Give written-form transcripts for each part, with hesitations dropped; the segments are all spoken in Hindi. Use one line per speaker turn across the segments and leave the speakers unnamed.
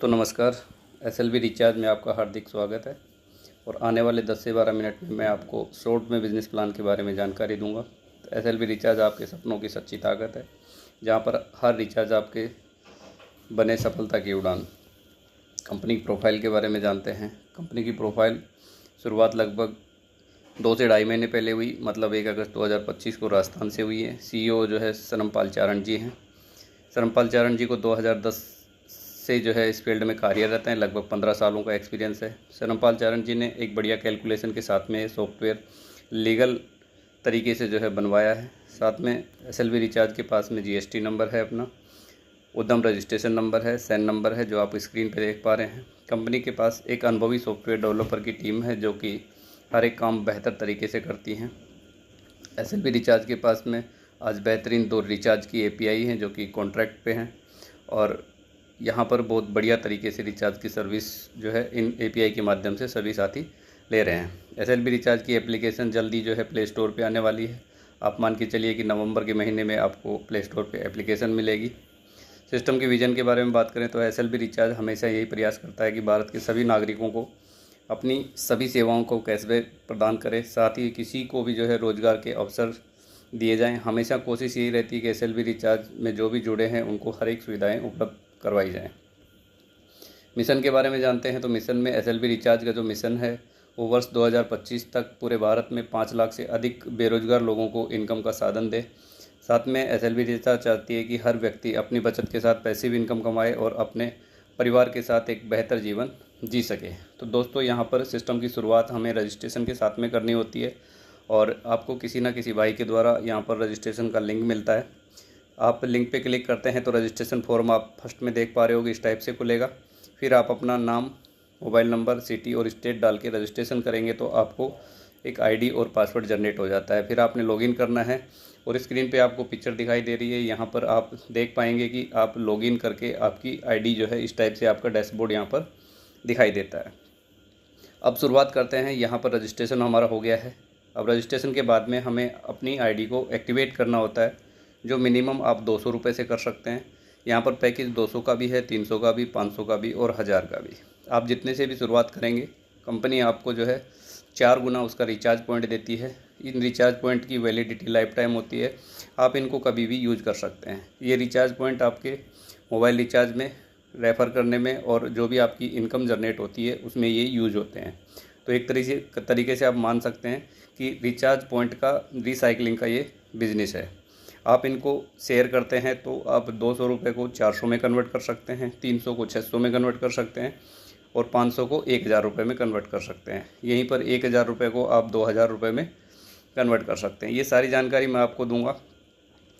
दोस्तों नमस्कार। एसएलवी रिचार्ज में आपका हार्दिक स्वागत है और आने वाले 10 से 12 मिनट में मैं आपको शॉर्ट में बिज़नेस प्लान के बारे में जानकारी दूंगा। एसएलवी रिचार्ज आपके सपनों की सच्ची ताकत है, जहां पर हर रिचार्ज आपके बने सफलता की उड़ान। कंपनी की प्रोफाइल के बारे में जानते हैं। कंपनी की प्रोफाइल शुरुआत लगभग 2 से ढाई महीने पहले हुई, मतलब 1 अगस्त 2025 को राजस्थान से हुई है। सीईओ जो है सरमपाल चारण जी हैं। सरमपाल चारण जी को 2010 से जो है इस फील्ड में कार्यरत हैं। लगभग 15 सालों का एक्सपीरियंस है। सरमपाल चारण जी ने एक बढ़िया कैलकुलेशन के साथ में सॉफ्टवेयर लीगल तरीके से जो है बनवाया है। साथ में एसएलवी रिचार्ज के पास में जीएसटी नंबर है, अपना उद्यम रजिस्ट्रेशन नंबर है, सैन नंबर है, जो आप स्क्रीन पर देख पा रहे हैं। कंपनी के पास एक अनुभवी सॉफ्टवेयर डेवलपर की टीम है, जो कि हर एक काम बेहतर तरीके से करती हैं। एसएलवी रिचार्ज के पास में आज बेहतरीन 2 रिचार्ज की एपीआई हैं, जो कि कॉन्ट्रैक्ट पे हैं और यहाँ पर बहुत बढ़िया तरीके से रिचार्ज की सर्विस जो है इन एपीआई के माध्यम से सभी साथी ले रहे हैं। एसएलवी रिचार्ज की एप्लीकेशन जल्दी जो है प्ले स्टोर पे आने वाली है। आप मान के चलिए कि नवंबर के महीने में आपको प्ले स्टोर पे एप्लीकेशन मिलेगी। सिस्टम के विजन के बारे में बात करें तो एसएलवी रिचार्ज हमेशा यही प्रयास करता है कि भारत के सभी नागरिकों को अपनी सभी सेवाओं को कैशबैक प्रदान करे, साथ ही किसी को भी जो है रोज़गार के अवसर दिए जाएं। हमेशा कोशिश यही रहती है कि एसएलवी रिचार्ज में जो भी जुड़े हैं उनको हर एक सुविधाएं उपलब्ध करवाई जाएं। मिशन के बारे में जानते हैं तो मिशन में एसएलवी रिचार्ज का जो मिशन है वो वर्ष 2025 तक पूरे भारत में 5 लाख से अधिक बेरोजगार लोगों को इनकम का साधन दे। साथ में एसएलवी रिचार्ज चाहती है कि हर व्यक्ति अपनी बचत के साथ पैसिव इनकम कमाए और अपने परिवार के साथ एक बेहतर जीवन जी सके। तो दोस्तों, यहाँ पर सिस्टम की शुरुआत हमें रजिस्ट्रेशन के साथ में करनी होती है और आपको किसी न किसी भाई के द्वारा यहाँ पर रजिस्ट्रेशन का लिंक मिलता है। आप लिंक पे क्लिक करते हैं तो रजिस्ट्रेशन फॉर्म आप फर्स्ट में देख पा रहे होगे, इस टाइप से खुलेगा। फिर आप अपना नाम, मोबाइल नंबर, सिटी और स्टेट डाल के रजिस्ट्रेशन करेंगे तो आपको एक आईडी और पासवर्ड जनरेट हो जाता है। फिर आपने लॉगिन करना है और स्क्रीन पे आपको पिक्चर दिखाई दे रही है। यहाँ पर आप देख पाएंगे कि आप लॉगिन करके आपकी आईडी जो है इस टाइप से आपका डैशबोर्ड यहाँ पर दिखाई देता है। अब शुरुआत करते हैं। यहाँ पर रजिस्ट्रेशन हमारा हो गया है। अब रजिस्ट्रेशन के बाद में हमें अपनी आईडी को एक्टिवेट करना होता है, जो मिनिमम आप 200 रुपये से कर सकते हैं। यहाँ पर पैकेज 200 का भी है, 300 का भी, 500 का भी और 1000 का भी। आप जितने से भी शुरुआत करेंगे, कंपनी आपको जो है 4 गुना उसका रिचार्ज पॉइंट देती है। इन रिचार्ज पॉइंट की वैलिडिटी लाइफ टाइम होती है, आप इनको कभी भी यूज कर सकते हैं। ये रिचार्ज पॉइंट आपके मोबाइल रिचार्ज में, रेफ़र करने में और जो भी आपकी इनकम जनरेट होती है उसमें ये यूज होते हैं। तो एक तरीके से आप मान सकते हैं कि रिचार्ज पॉइंट का रिसाइकलिंग का ये बिज़नेस है। आप इनको शेयर करते हैं तो आप 200 रुपये को 400 में कन्वर्ट कर सकते हैं, 300 को 600 में कन्वर्ट कर सकते हैं और 500 को 1000 रुपये में कन्वर्ट कर सकते हैं। यहीं पर 1000 रुपये को आप 2000 रुपये में कन्वर्ट कर सकते हैं। ये सारी जानकारी मैं आपको दूंगा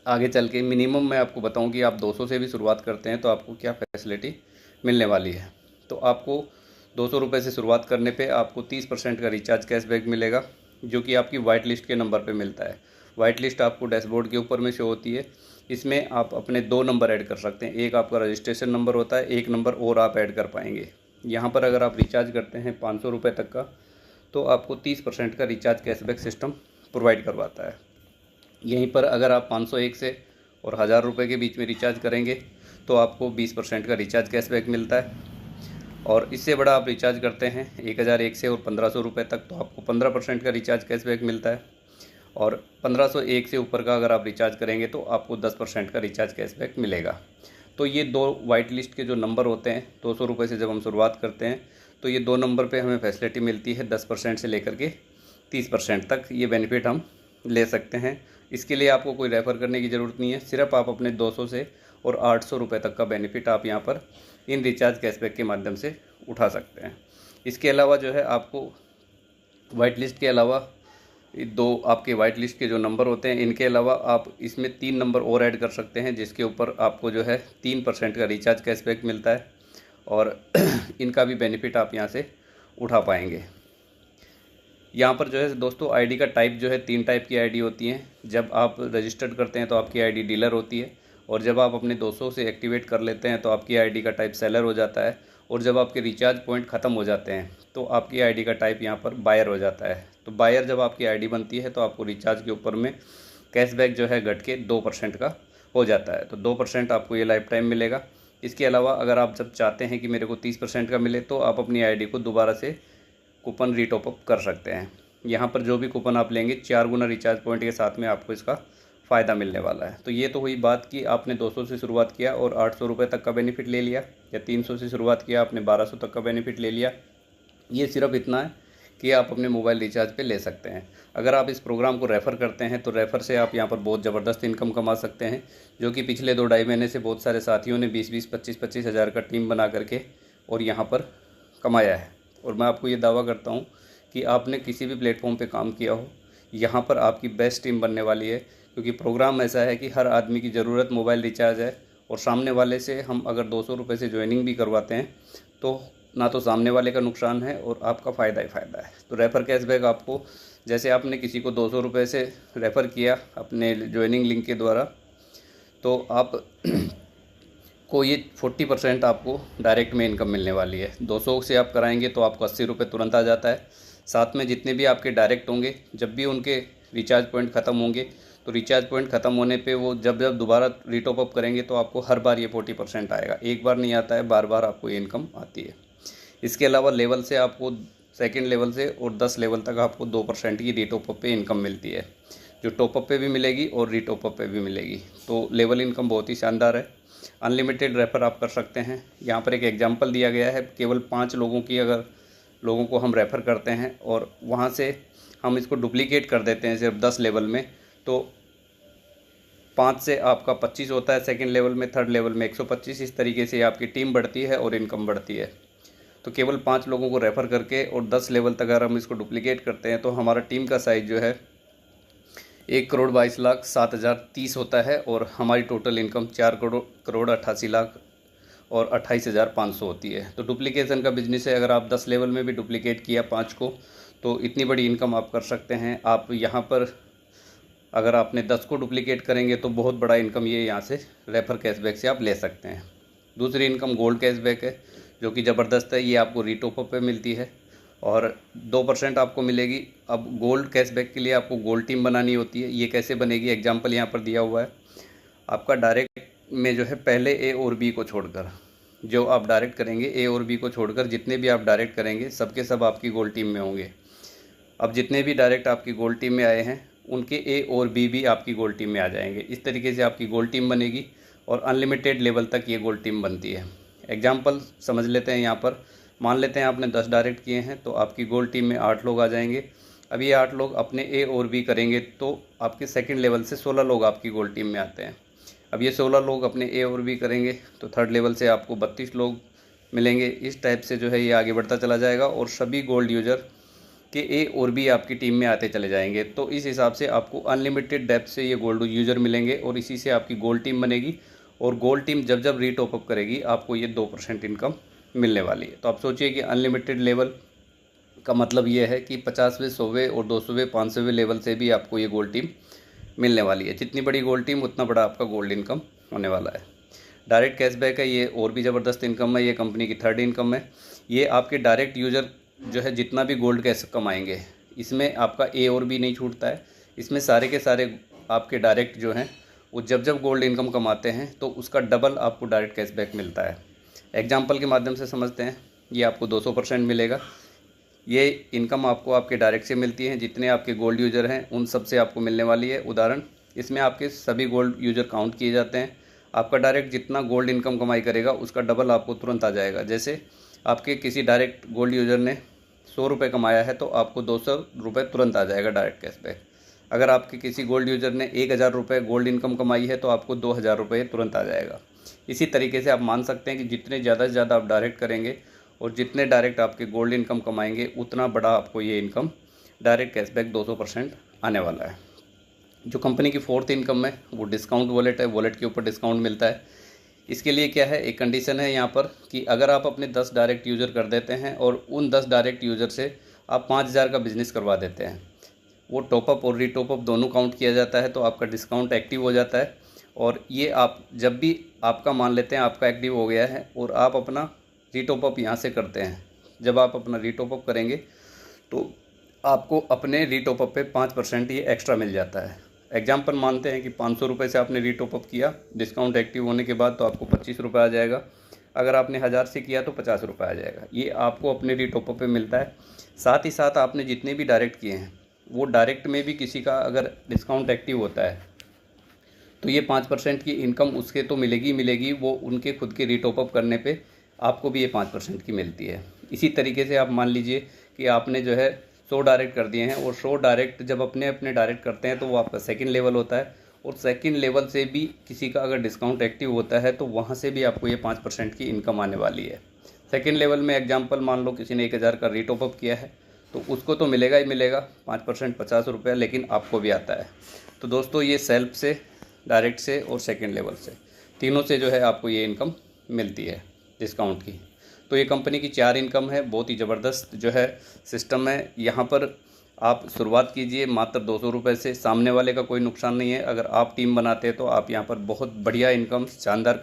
आगे चल के। मिनिमम मैं आपको बताऊं कि आप 200 से भी शुरुआत करते हैं तो आपको क्या फैसिलिटी मिलने वाली है। तो आपको 200 रुपये से शुरुआत करने पे आपको 30% का रिचार्ज कैशबैक मिलेगा, जो कि आपकी वाइट लिस्ट के नंबर पे मिलता है। वाइट लिस्ट आपको डैशबोर्ड के ऊपर में शो होती है। इसमें आप अपने 2 नंबर ऐड कर सकते हैं। एक आपका रजिस्ट्रेशन नंबर होता है, एक नंबर और आप ऐड कर पाएंगे। यहाँ पर अगर आप रिचार्ज करते हैं 500 रुपये तक का तो आपको 30% का रिचार्ज कैशबैक सिस्टम प्रोवाइड करवाता है। यहीं पर अगर आप 501 से और 1000 रुपये के बीच में रिचार्ज करेंगे तो आपको 20% का रिचार्ज कैशबैक मिलता है। और इससे बड़ा आप रिचार्ज करते हैं 1001 से और 1500 रुपये तक तो आपको 15% का रिचार्ज कैशबैक मिलता है। और 1501 से ऊपर का अगर आप रिचार्ज करेंगे तो आपको 10% का रिचार्ज कैशबैक मिलेगा। तो ये 2 वाइट लिस्ट के जो नंबर होते हैं, 200 रुपये से जब हम शुरुआत करते हैं तो ये 2 नंबर पे हमें फैसिलिटी मिलती है 10% से लेकर के 30% तक ये बेनिफिट हम ले सकते हैं। इसके लिए आपको कोई रेफ़र करने की ज़रूरत नहीं है, सिर्फ आप अपने 200 से और 800 रुपये तक का बेनिफिट आप यहाँ पर इन रिचार्ज कैशबैक के माध्यम से उठा सकते हैं। इसके अलावा जो है आपको वाइट लिस्ट के अलावा 2 आपके वाइट लिस्ट के जो नंबर होते हैं, इनके अलावा आप इसमें 3 नंबर और ऐड कर सकते हैं, जिसके ऊपर आपको जो है 3% का रिचार्ज कैशबैक मिलता है और इनका भी बेनिफिट आप यहाँ से उठा पाएंगे। यहाँ पर जो है दोस्तों आईडी का टाइप जो है 3 टाइप की आईडी होती हैं। जब आप रजिस्टर्ड करते हैं तो आपकी आईडी डीलर होती है और जब आप अपने 200 से एक्टिवेट कर लेते हैं तो आपकी आईडी का टाइप सेलर हो जाता है और जब आपके रिचार्ज पॉइंट ख़त्म हो जाते हैं तो आपकी आईडी का टाइप यहाँ पर बायर हो जाता है। तो बायर जब आपकी आईडी बनती है तो आपको रिचार्ज के ऊपर में कैशबैक जो है घट के 2% का हो जाता है। तो 2% आपको ये लाइफ टाइम मिलेगा। इसके अलावा अगर आप जब चाहते हैं कि मेरे को 30% का मिले तो आप अपनी आईडी को दोबारा से कूपन रीटॉप अप कर सकते हैं। यहाँ पर जो भी कूपन आप लेंगे 4 गुना रिचार्ज पॉइंट के साथ में आपको इसका फ़ायदा मिलने वाला है। तो ये तो हुई बात कि आपने 200 से शुरुआत किया और 800 रुपये तक का बेनिफिट ले लिया, या 300 से शुरुआत किया आपने 1200 तक का बेनिफिट ले लिया। ये सिर्फ इतना है कि आप अपने मोबाइल रिचार्ज पे ले सकते हैं। अगर आप इस प्रोग्राम को रेफ़र करते हैं तो रेफ़र से आप यहाँ पर बहुत ज़बरदस्त इनकम कमा सकते हैं, जो कि पिछले 2-2.5 महीने से बहुत सारे साथियों ने 20-20, 25-25 हज़ार का टीम बना करके और यहाँ पर कमाया है। और मैं आपको ये दावा करता हूँ कि आपने किसी भी प्लेटफॉर्म पे काम किया हो, यहाँ पर आपकी बेस्ट टीम बनने वाली है, क्योंकि प्रोग्राम ऐसा है कि हर आदमी की ज़रूरत मोबाइल रिचार्ज है। और सामने वाले से हम अगर 200 रुपये से ज्वाइनिंग भी करवाते हैं तो ना तो सामने वाले का नुकसान है और आपका फ़ायदा ही फ़ायदा है। तो रेफ़र कैशबैक आपको, जैसे आपने किसी को 200 रुपये से रेफ़र किया अपने ज्वाइनिंग लिंक के द्वारा, तो आप को ये 40% आपको डायरेक्ट में इनकम मिलने वाली है। 200 से आप कराएंगे तो आपको 80 रुपये तुरंत आ जाता है। साथ में जितने भी आपके डायरेक्ट होंगे, जब भी उनके रिचार्ज पॉइंट ख़त्म होंगे तो रिचार्ज पॉइंट ख़त्म होने पे वो जब दोबारा रीटॉप अप करेंगे तो आपको हर बार ये 40% आएगा। एक बार नहीं आता है, बार बार आपको ये इनकम आती है। इसके अलावा लेवल से आपको सेकंड लेवल से और 10 लेवल तक आपको 2% की रीटॉप अप पे इनकम मिलती है, जो टॉप अप पे भी मिलेगी और रीटॉप अप पे भी मिलेगी। तो लेवल इनकम बहुत ही शानदार है। अनलिमिटेड रेफ़र आप कर सकते हैं। यहाँ पर एक एग्जांपल दिया गया है, केवल 5 लोगों की अगर लोगों को हम रेफ़र करते हैं और वहाँ से हम इसको डुप्लीकेट कर देते हैं सिर्फ 10 लेवल में, तो 5 से आपका 25 होता है सेकंड लेवल में, थर्ड लेवल में 125। इस तरीके से आपकी टीम बढ़ती है और इनकम बढ़ती है। तो केवल 5 लोगों को रेफ़र करके और 10 लेवल तक अगर हम इसको डुप्लीकेट करते हैं तो हमारा टीम का साइज़ जो है 1,22,07,030 होता है और हमारी टोटल इनकम 4,88,00,000 और 28,500 होती है। तो डुप्लीकेशन का बिजनेस है। अगर आप 10 लेवल में भी डुप्लीकेट किया 5 को तो इतनी बड़ी इनकम आप कर सकते हैं। आप यहाँ पर अगर आपने 10 को डुप्लीकेट करेंगे तो बहुत बड़ा इनकम ये यहाँ से रेफ़र कैशबैक से आप ले सकते हैं। दूसरी इनकम गोल्ड कैशबैक है, जो कि ज़बरदस्त है। ये आपको रीटॉप अप पे मिलती है और 2% आपको मिलेगी। अब गोल्ड कैशबैक के लिए आपको गोल्ड टीम बनानी होती है। ये कैसे बनेगी, एग्जांपल यहाँ पर दिया हुआ है। आपका डायरेक्ट में जो है पहले ए और बी को छोड़कर, जो आप डायरेक्ट करेंगे ए और बी को छोड़कर जितने भी आप डायरेक्ट करेंगे सबके सब आपकी गोल्ड टीम में होंगे। अब जितने भी डायरेक्ट आपकी गोल्ड टीम में आए हैं उनके ए और बी भी आपकी गोल्ड टीम में आ जाएंगे। इस तरीके से आपकी गोल्ड टीम बनेगी और अनलिमिटेड लेवल तक ये गोल्ड टीम बनती है। एग्जाम्पल समझ लेते हैं। यहाँ पर मान लेते हैं आपने 10 डायरेक्ट किए हैं तो आपकी गोल्ड टीम में 8 लोग आ जाएंगे। अब ये 8 लोग अपने ए और बी करेंगे तो आपके सेकंड लेवल से 16 लोग आपकी गोल्ड टीम में आते हैं। अब ये 16 लोग अपने ए और बी करेंगे तो थर्ड लेवल से आपको 32 लोग मिलेंगे। इस टाइप से जो है ये आगे बढ़ता चला जाएगा और सभी गोल्ड यूज़र के ए और बी आपकी टीम में आते चले जाएंगे। तो इस हिसाब से आपको अनलिमिटेड डेप्थ से ये गोल्ड यूज़र मिलेंगे और इसी से आपकी गोल्ड टीम बनेगी। और गोल्ड टीम जब रीटॉप अप करेगी आपको ये 2% इनकम मिलने वाली है। तो आप सोचिए कि अनलिमिटेड लेवल का मतलब ये है कि 50वें, 100वें और 200वें, 500वें लेवल से भी आपको ये गोल्ड टीम मिलने वाली है। जितनी बड़ी गोल्ड टीम उतना बड़ा आपका गोल्ड इनकम होने वाला है। डायरेक्ट कैशबैक है, ये और भी ज़बरदस्त इनकम है। ये कंपनी की थर्ड इनकम है। ये आपके डायरेक्ट यूज़र जो है जितना भी गोल्ड कैश कमाएंगे, इसमें आपका ए और बी नहीं छूटता है। इसमें सारे के सारे आपके डायरेक्ट जो हैं वो जब गोल्ड इनकम कमाते हैं तो उसका डबल आपको डायरेक्ट कैशबैक मिलता है। एग्जांपल के माध्यम से समझते हैं। ये आपको 200% मिलेगा। ये इनकम आपको आपके डायरेक्ट से मिलती है। जितने आपके गोल्ड यूज़र हैं उन सब से आपको मिलने वाली है। उदाहरण, इसमें आपके सभी गोल्ड यूज़र काउंट किए जाते हैं। आपका डायरेक्ट जितना गोल्ड इनकम कमाई करेगा उसका डबल आपको तुरंत आ जाएगा। जैसे आपके किसी डायरेक्ट गोल्ड यूज़र ने 100 रुपये कमाया है तो आपको 200 रुपये तुरंत आ जाएगा डायरेक्ट कैशबैक। अगर आपके किसी गोल्ड यूज़र ने 1000 रुपये गोल्ड इनकम कमाई है तो आपको 2000 रुपये तुरंत आ जाएगा। इसी तरीके से आप मान सकते हैं कि जितने ज़्यादा से ज़्यादा आप डायरेक्ट करेंगे और जितने डायरेक्ट आपके गोल्ड इनकम कमाएंगे उतना बड़ा आपको ये इनकम डायरेक्ट कैशबैक 200% आने वाला है। जो कंपनी की फोर्थ इनकम है वो डिस्काउंट वॉलेट है। वॉलेट के ऊपर डिस्काउंट मिलता है। इसके लिए क्या है, एक कंडीशन है यहाँ पर कि अगर आप अपने 10 डायरेक्ट यूज़र कर देते हैं और उन 10 डायरेक्ट यूज़र से आप 5000 का बिज़नेस करवा देते हैं, वो टॉपअप और रीटॉपअप दोनों काउंट किया जाता है तो आपका डिस्काउंट एक्टिव हो जाता है। और ये आप जब भी आपका मान लेते हैं आपका एक्टिव हो गया है और आप अपना रीटॉपअप यहाँ से करते हैं, जब आप अपना रीटॉपअप करेंगे तो आपको अपने रीटॉपअप पे 5% ये एक्स्ट्रा मिल जाता है। एग्जाम्पल मानते हैं कि 500 रुपये से आपने रीटॉपअप किया, डिस्काउंट एक्टिव होने के बाद तो आपको 25 रुपये आ जाएगा। अगर आपने 1000 से किया तो 50 रुपये आ जाएगा। ये आपको अपने रीटॉपअप पे मिलता है। साथ ही साथ आपने जितने भी डायरेक्ट किए हैं वो डायरेक्ट में भी किसी का अगर डिस्काउंट एक्टिव होता है तो ये 5% की इनकम उसके तो मिलेगी मिलेगी, वो उनके खुद के रीटॉपअप करने पे आपको भी ये 5% की मिलती है। इसी तरीके से आप मान लीजिए कि आपने जो है 100 डायरेक्ट कर दिए हैं और 100 डायरेक्ट जब अपने अपने डायरेक्ट करते हैं तो वो आपका सेकंड लेवल होता है, और सेकंड लेवल से भी किसी का अगर डिस्काउंट एक्टिव होता है तो वहाँ से भी आपको ये 5% की इनकम आने वाली है। सेकंड लेवल में एग्जांपल मान लो किसी ने 1000 का रीटॉपअप किया है तो उसको तो मिलेगा ही मिलेगा 5% 50 रुपये, लेकिन आपको भी आता है। तो दोस्तों ये सेल्फ से, डायरेक्ट से और सेकंड लेवल से, तीनों से जो है आपको ये इनकम मिलती है डिस्काउंट की। तो ये कंपनी की 4 इनकम है, बहुत ही ज़बरदस्त जो है सिस्टम है। यहाँ पर आप शुरुआत कीजिए मात्र 200 रुपये से, सामने वाले का कोई नुकसान नहीं है। अगर आप टीम बनाते हैं तो आप यहाँ पर बहुत बढ़िया इनकम शानदार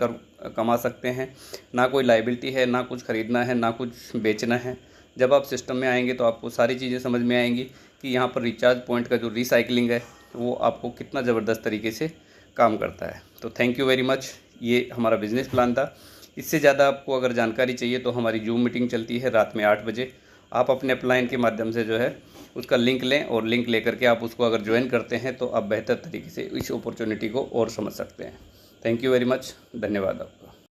कमा सकते हैं। ना कोई लायबिलिटी है, ना कुछ ख़रीदना है, ना कुछ बेचना है। जब आप सिस्टम में आएंगे तो आपको सारी चीज़ें समझ में आएंगी कि यहाँ पर रिचार्ज पॉइंट का जो रिसाइकलिंग है वो आपको कितना ज़बरदस्त तरीके से काम करता है। तो थैंक यू वेरी मच। ये हमारा बिज़नेस प्लान था। इससे ज़्यादा आपको अगर जानकारी चाहिए तो हमारी जूम मीटिंग चलती है रात में 8 बजे। आप अपने अपलाइन के माध्यम से जो है उसका लिंक लें, और लिंक लेकर के आप उसको अगर ज्वाइन करते हैं तो आप बेहतर तरीके से इस अपॉर्चुनिटी को और समझ सकते हैं। Thank you very much. धन्यवाद।